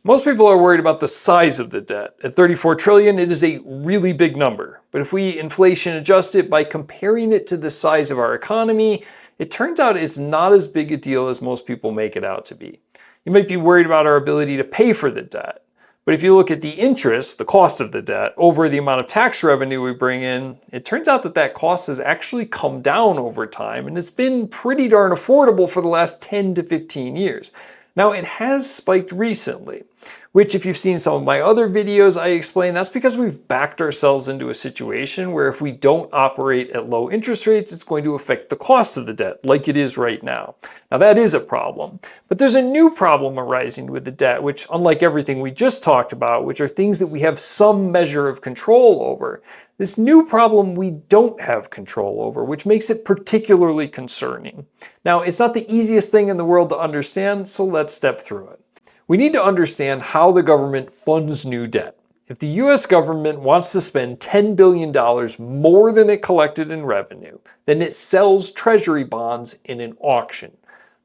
Most people are worried about the size of the debt. At 34 trillion, it is a really big number. But if we inflation adjust it by comparing it to the size of our economy, it turns out it's not as big a deal as most people make it out to be. You might be worried about our ability to pay for the debt. But if you look at the interest, the cost of the debt, over the amount of tax revenue we bring in, it turns out that that cost has actually come down over time, and it's been pretty darn affordable for the last 10 to 15 years. Now, it has spiked recently, which if you've seen some of my other videos, I explain that's because we've backed ourselves into a situation where if we don't operate at low interest rates, it's going to affect the cost of the debt like it is right now. Now, that is a problem, but there's a new problem arising with the debt, which unlike everything we just talked about, which are things that we have some measure of control over, this new problem we don't have control over, which makes it particularly concerning. Now, it's not the easiest thing in the world to understand, so let's step through it. We need to understand how the government funds new debt. If the US government wants to spend $10 billion more than it collected in revenue, then it sells treasury bonds in an auction.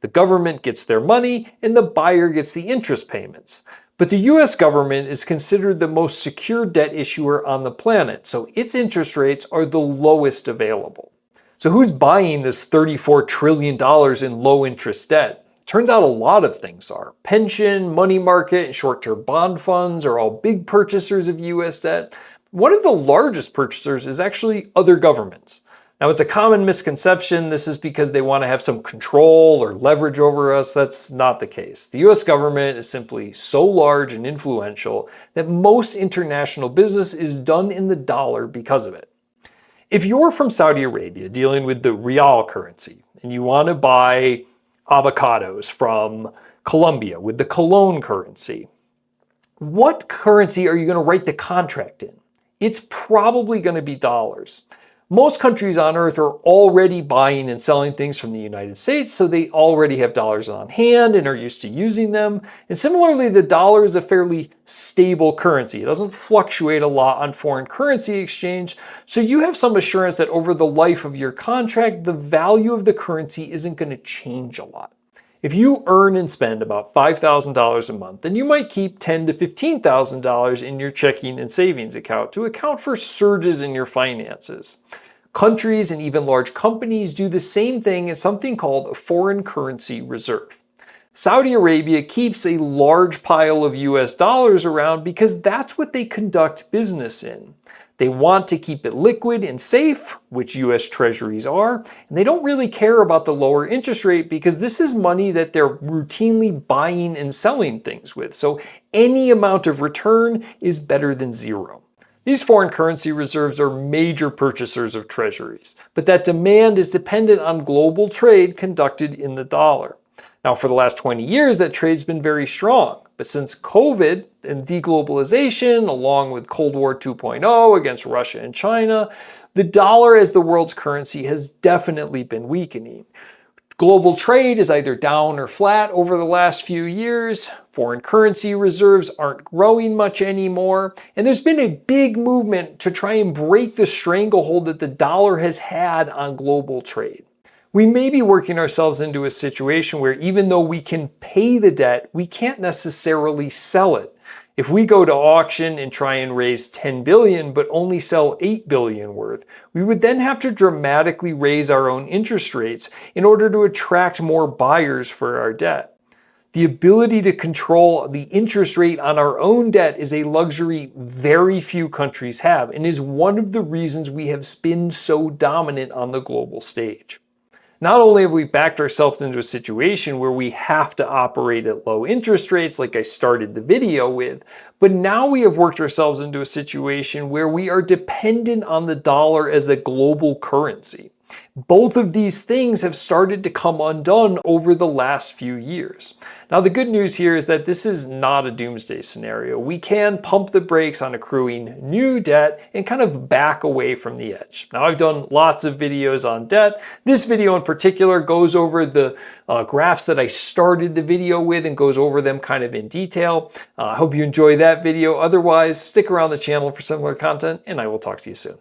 The government gets their money and the buyer gets the interest payments. But the US government is considered the most secure debt issuer on the planet, so its interest rates are the lowest available. So who's buying this $34 trillion in low interest debt? Turns out a lot of things are. Pension, money market, and short-term bond funds are all big purchasers of US debt. One of the largest purchasers is actually other governments. Now, it's a common misconception this is because they want to have some control or leverage over us. That's not the case. The US government is simply so large and influential that most international business is done in the dollar because of it. If you're from Saudi Arabia dealing with the rial currency and you want to buy avocados from Colombia with the cologne currency, what currency are you going to write the contract in? It's probably going to be dollars. Most countries on earth are already buying and selling things from the United States, so they already have dollars on hand and are used to using them. And similarly, the dollar is a fairly stable currency. It doesn't fluctuate a lot on foreign currency exchange, so you have some assurance that over the life of your contract, the value of the currency isn't going to change a lot. If you earn and spend about $5,000 a month, then you might keep $10,000 to $15,000 in your checking and savings account to account for surges in your finances. Countries and even large companies do the same thing as something called a foreign currency reserve. Saudi Arabia keeps a large pile of US dollars around because that's what they conduct business in. They want to keep it liquid and safe, which US treasuries are, and they don't really care about the lower interest rate because this is money that they're routinely buying and selling things with. So any amount of return is better than zero. These foreign currency reserves are major purchasers of treasuries, but that demand is dependent on global trade conducted in the dollar. Now, for the last 20 years, that trade's been very strong. But since COVID and de-globalization, along with Cold War 2.0 against Russia and China, the dollar as the world's currency has definitely been weakening. Global trade is either down or flat over the last few years. Foreign currency reserves aren't growing much anymore. And there's been a big movement to try and break the stranglehold that the dollar has had on global trade. We may be working ourselves into a situation where even though we can pay the debt, we can't necessarily sell it. If we go to auction and try and raise 10 billion but only sell 8 billion worth, we would then have to dramatically raise our own interest rates in order to attract more buyers for our debt. The ability to control the interest rate on our own debt is a luxury very few countries have and is one of the reasons we have been so dominant on the global stage. Not only have we backed ourselves into a situation where we have to operate at low interest rates like I started the video with, but now we have worked ourselves into a situation where we are dependent on the dollar as a global currency. Both of these things have started to come undone over the last few years. Now, the good news here is that this is not a doomsday scenario. We can pump the brakes on accruing new debt and kind of back away from the edge. Now, I've done lots of videos on debt. This video in particular goes over the graphs that I started the video with and goes over them kind of in detail. I hope you enjoy that video. Otherwise, stick around the channel for similar content, and I will talk to you soon.